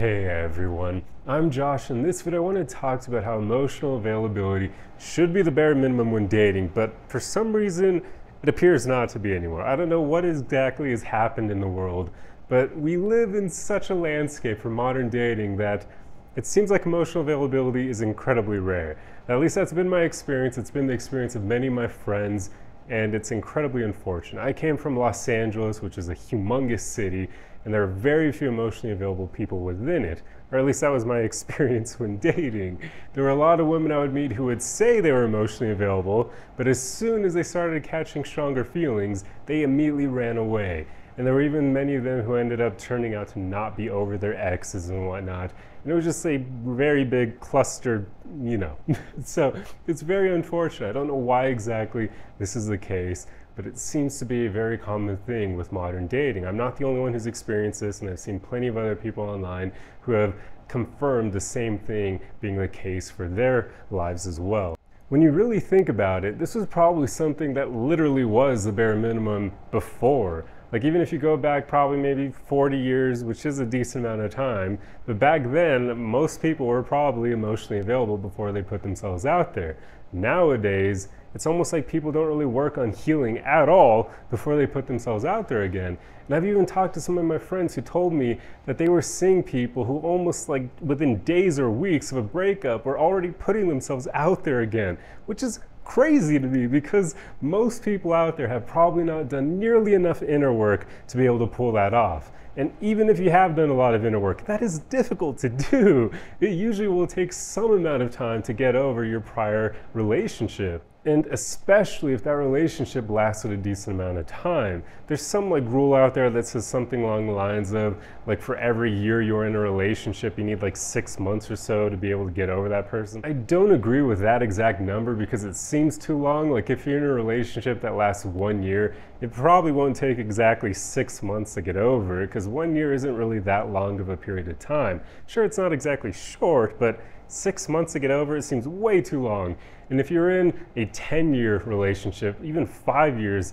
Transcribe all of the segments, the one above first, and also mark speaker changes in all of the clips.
Speaker 1: Hey everyone, I'm Josh. In this video I want to talk about how emotional availability should be the bare minimum when dating, but for some reason it appears not to be anymore. I don't know what exactly has happened in the world, but we live in such a landscape for modern dating that it seems like emotional availability is incredibly rare. At least that's been my experience. It's been the experience of many of my friends, and it's incredibly unfortunate. I came from Los Angeles, which is a humongous city, and there are very few emotionally available people within it, or at least that was my experience when dating. There were a lot of women I would meet who would say they were emotionally available, but as soon as they started catching stronger feelings, they immediately ran away. And there were even many of them who ended up turning out to not be over their exes and whatnot. And it was just a very big cluster, So it's very unfortunate. I don't know why exactly this is the case, but it seems to be a very common thing with modern dating. I'm not the only one who's experienced this, and I've seen plenty of other people online who have confirmed the same thing being the case for their lives as well. When you really think about it, this was probably something that literally was the bare minimum before. Like, even if you go back probably maybe 40 years, which is a decent amount of time, but back then most people were probably emotionally available before they put themselves out there. Nowadays, it's almost like people don't really work on healing at all before they put themselves out there again. And I've even talked to some of my friends who told me that they were seeing people who almost like within days or weeks of a breakup were already putting themselves out there again, which is crazy to me because most people out there have probably not done nearly enough inner work to be able to pull that off. And even if you have done a lot of inner work, that is difficult to do. It usually will take some amount of time to get over your prior relationship. And especially if that relationship lasted a decent amount of time. There's some rule out there that says something along the lines of for every year you're in a relationship, you need 6 months or so to be able to get over that person. I don't agree with that exact number because it seems too long. If you're in a relationship that lasts 1 year, it probably won't take exactly 6 months to get over it because 1 year isn't really that long of a period of time. Sure, it's not exactly short, but 6 months to get over it seems way too long. And if you're in a 10-year relationship, even 5 years,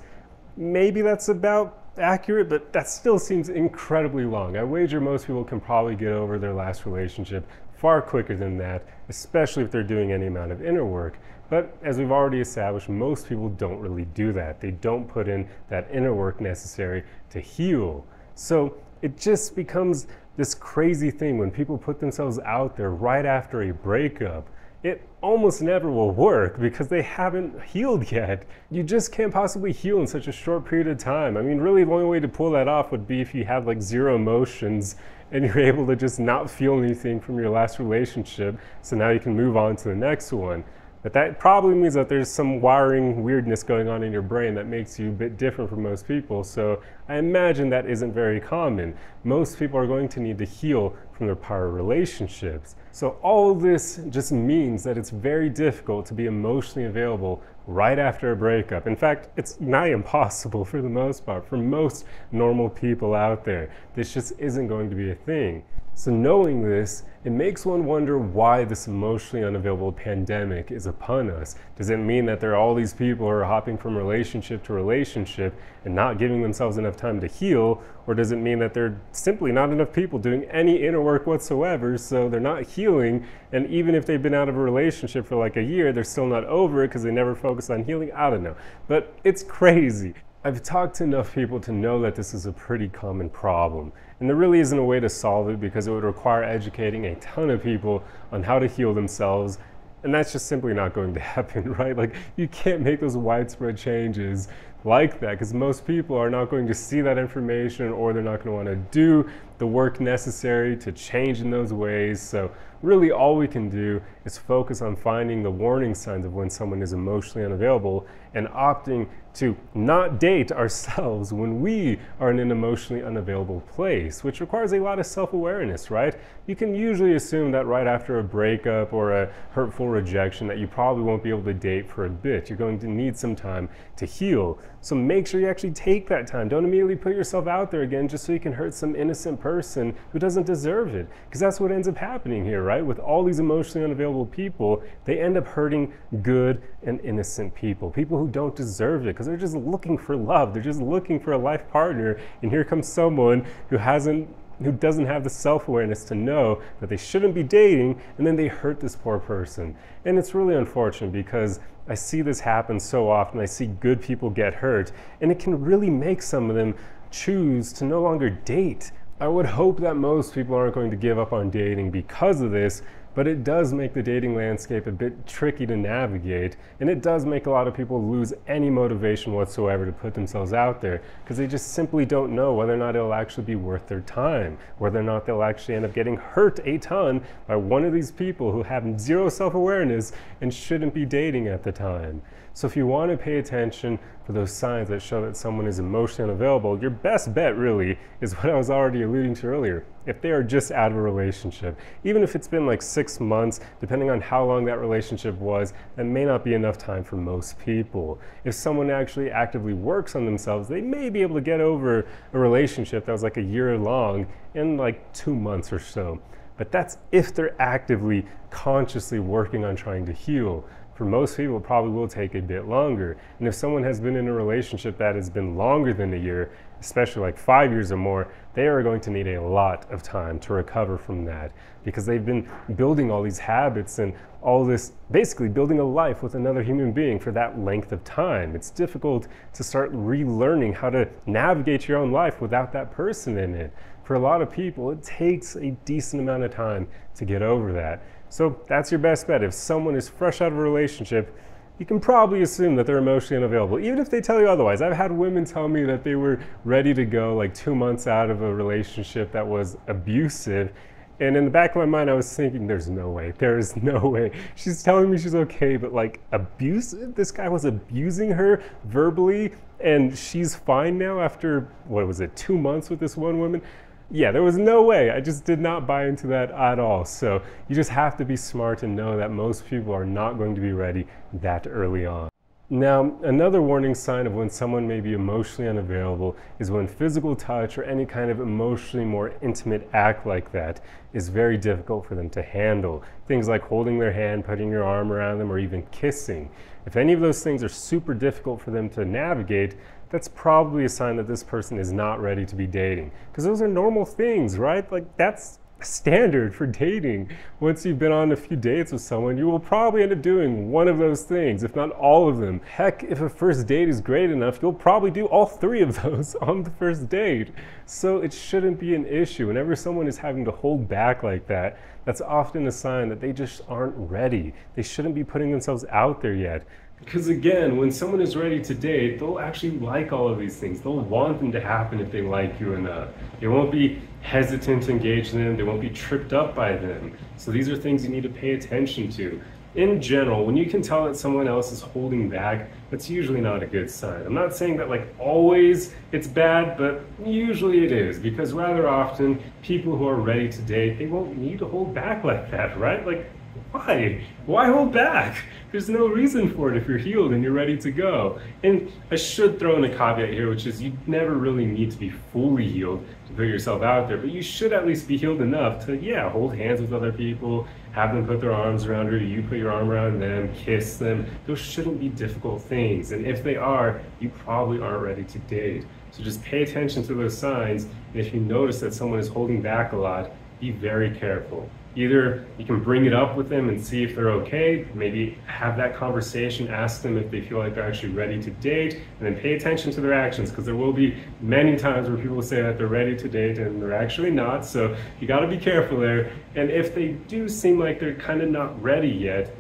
Speaker 1: maybe that's about accurate, but that still seems incredibly long. I wager most people can probably get over their last relationship far quicker than that, especially if they're doing any amount of inner work. But as we've already established, most people don't really do that. They don't put in that inner work necessary to heal. So it just becomes this crazy thing when people put themselves out there right after a breakup. It almost never will work because they haven't healed yet. You just can't possibly heal in such a short period of time. I mean, really the only way to pull that off would be if you have zero emotions and you're able to just not feel anything from your last relationship, so now you can move on to the next one. But that probably means that there's some wiring weirdness going on in your brain that makes you a bit different from most people. So I imagine that isn't very common. Most people are going to need to heal from their prior relationships. So all of this just means that it's very difficult to be emotionally available right after a breakup. In fact, it's nigh impossible for the most part, for most normal people out there. This just isn't going to be a thing. So knowing this, it makes one wonder why this emotionally unavailable pandemic is upon us. Does it mean that there are all these people who are hopping from relationship to relationship and not giving themselves enough time to heal? Or does it mean that there are simply not enough people doing any inner work whatsoever, so they're not healing, and even if they've been out of a relationship for a year, they're still not over it because they never focused on healing? I don't know. But it's crazy. I've talked to enough people to know that this is a pretty common problem. And there really isn't a way to solve it because it would require educating a ton of people on how to heal themselves. And that's just simply not going to happen, right? You can't make those widespread changes like that because most people are not going to see that information, or they're not going to want to do the work necessary to change in those ways. So really all we can do is focus on finding the warning signs of when someone is emotionally unavailable and opting to not date ourselves when we are in an emotionally unavailable place, which requires a lot of self-awareness, right? You can usually assume that right after a breakup or a hurtful rejection that you probably won't be able to date for a bit. You're going to need some time to heal. So make sure you actually take that time. Don't immediately put yourself out there again just so you can hurt some innocent person who doesn't deserve it. Because that's what ends up happening here, right? With all these emotionally unavailable people, they end up hurting good and innocent people. People who don't deserve it because they're just looking for love. They're just looking for a life partner. And here comes someone who hasn't who doesn't have the self-awareness to know that they shouldn't be dating, and then they hurt this poor person. And it's really unfortunate because I see this happen so often. I see good people get hurt, and it can really make some of them choose to no longer date. I would hope that most people aren't going to give up on dating because of this, but it does make the dating landscape a bit tricky to navigate, and it does make a lot of people lose any motivation whatsoever to put themselves out there because they just simply don't know whether or not it'll actually be worth their time, whether or not they'll actually end up getting hurt a ton by one of these people who have zero self-awareness and shouldn't be dating at the time. So if you want to pay attention for those signs that show that someone is emotionally unavailable, your best bet really is what I was already alluding to earlier. If they are just out of a relationship, even if it's been like 6 months, depending on how long that relationship was, that may not be enough time for most people. If someone actually actively works on themselves, they may be able to get over a relationship that was like a year long in like 2 months or so. But that's if they're actively, consciously working on trying to heal. For most people, it probably will take a bit longer. And if someone has been in a relationship that has been longer than a year, especially like 5 years or more, they are going to need a lot of time to recover from that because they've been building all these habits and all this, basically building a life with another human being for that length of time. It's difficult to start relearning how to navigate your own life without that person in it. For a lot of people, it takes a decent amount of time to get over that. So that's your best bet. If someone is fresh out of a relationship, you can probably assume that they're emotionally unavailable, even if they tell you otherwise. I've had women tell me that they were ready to go like 2 months out of a relationship that was abusive. And in the back of my mind, I was thinking, there's no way. There is no way. She's telling me she's okay, but like abusive? This guy was abusing her verbally, and she's fine now after, what was it, 2 months with this one woman? Yeah, there was no way. I just did not buy into that at all. So you just have to be smart and know that most people are not going to be ready that early on. Now, another warning sign of when someone may be emotionally unavailable is when physical touch or any kind of emotionally more intimate act like that is very difficult for them to handle. Things like holding their hand, putting your arm around them, or even kissing. If any of those things are super difficult for them to navigate, that's probably a sign that this person is not ready to be dating. Because those are normal things, right? Like that's standard for dating. Once you've been on a few dates with someone, you will probably end up doing one of those things, if not all of them. Heck, if a first date is great enough, you'll probably do all 3 of those on the first date. So it shouldn't be an issue. Whenever someone is having to hold back like that, that's often a sign that they just aren't ready. They shouldn't be putting themselves out there yet. Because again, when someone is ready to date, they'll actually like all of these things. They'll want them to happen if they like you enough. They won't be hesitant to engage them. They won't be tripped up by them. So these are things you need to pay attention to. In general, when you can tell that someone else is holding back, that's usually not a good sign. I'm not saying that like always it's bad, but usually it is, because rather often people who are ready to date, they won't need to hold back like that, right? Like, why? Why hold back? There's no reason for it if you're healed and you're ready to go. And I should throw in a caveat here, which is you never really need to be fully healed to put yourself out there, but you should at least be healed enough to, yeah, hold hands with other people, have them put their arms around her, you put your arm around them, kiss them. Those shouldn't be difficult things. And if they are, you probably aren't ready to date. So just pay attention to those signs. And if you notice that someone is holding back a lot, be very careful. Either you can bring it up with them and see if they're okay, maybe have that conversation, ask them if they feel like they're actually ready to date, and then pay attention to their actions, because there will be many times where people say that they're ready to date and they're actually not, so you got to be careful there. And if they do seem like they're kind of not ready yet,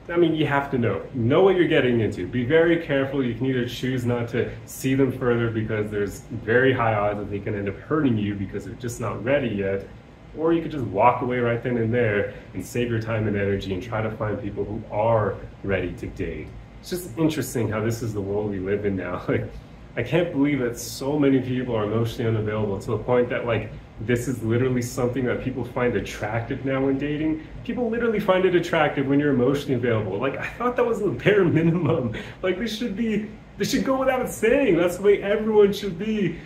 Speaker 1: I mean, you have to know what you're getting into. Be very careful. You can either choose not to see them further because there's very high odds that they can end up hurting you because they're just not ready yet, or you could just walk away right then and there and save your time and energy and try to find people who are ready to date. It's just interesting how this is the world we live in now. Like, I can't believe that so many people are emotionally unavailable to the point that like this is literally something that people find attractive now when dating. People literally find it attractive when you're emotionally available. Like, I thought that was the bare minimum. Like, this should go without saying. That's the way everyone should be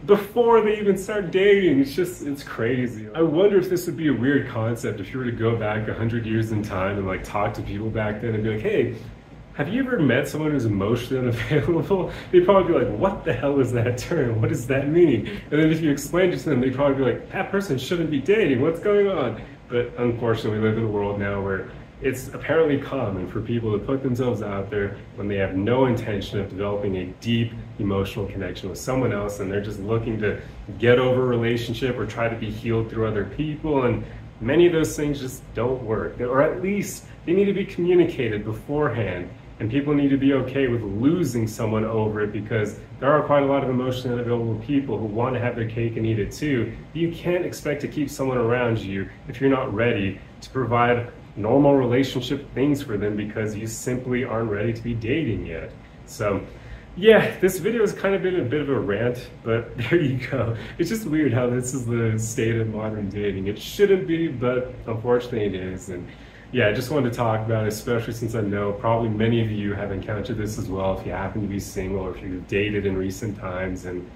Speaker 1: before they even start dating. It's crazy. I wonder if this would be a weird concept if you were to go back 100 years in time and like talk to people back then and be like, hey, Have you ever met someone who's emotionally unavailable? They'd probably be like, what the hell is that term? What does that mean? And then if you explain it to them, they'd probably be like, that person shouldn't be dating. What's going on? But unfortunately, we live in a world now where it's apparently common for people to put themselves out there when they have no intention of developing a deep emotional connection with someone else, and they're just looking to get over a relationship or try to be healed through other people. And many of those things just don't work, or at least they need to be communicated beforehand. And people need to be okay with losing someone over it, because there are quite a lot of emotionally unavailable people who want to have their cake and eat it too. You can't expect to keep someone around you if you're not ready to provide normal relationship things for them, because you simply aren't ready to be dating yet. So yeah, this video has kind of been a bit of a rant, but there you go. It's just weird how this is the state of modern dating. It shouldn't be, but unfortunately it is. And yeah, I just wanted to talk about it, especially since I know probably many of you have encountered this as well if you happen to be single or if you've dated in recent times. And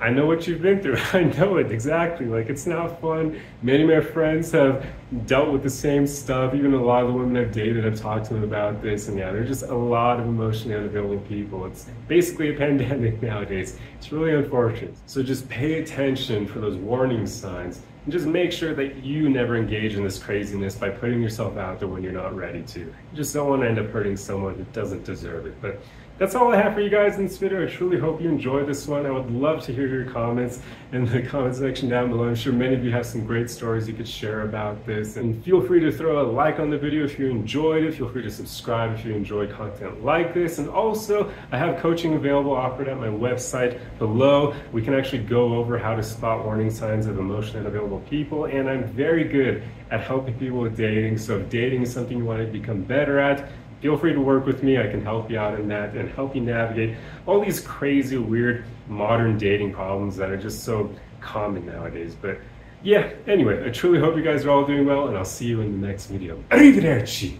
Speaker 1: I know what you've been through. I know it exactly. Like, it's not fun. Many of my friends have dealt with the same stuff. Even a lot of the women I've dated, I've talked to them about this. And yeah, there's just a lot of emotionally unavailable people. It's basically a pandemic nowadays. It's really unfortunate. So just pay attention for those warning signs, and just make sure that you never engage in this craziness by putting yourself out there when you're not ready to. You just don't want to end up hurting someone who doesn't deserve it. But that's all I have for you guys in this video. I truly hope you enjoyed this one. I would love to hear your comments in the comment section down below. I'm sure many of you have some great stories you could share about this. And feel free to throw a like on the video if you enjoyed it. Feel free to subscribe if you enjoy content like this. And also, I have coaching available offered at my website below. We can actually go over how to spot warning signs of emotionally unavailable people. And I'm very good at helping people with dating. So if dating is something you want to become better at, feel free to work with me. I can help you out in that and help you navigate all these crazy, weird, modern dating problems that are just so common nowadays. But yeah, anyway, I truly hope you guys are all doing well, and I'll see you in the next video. Arrivederci!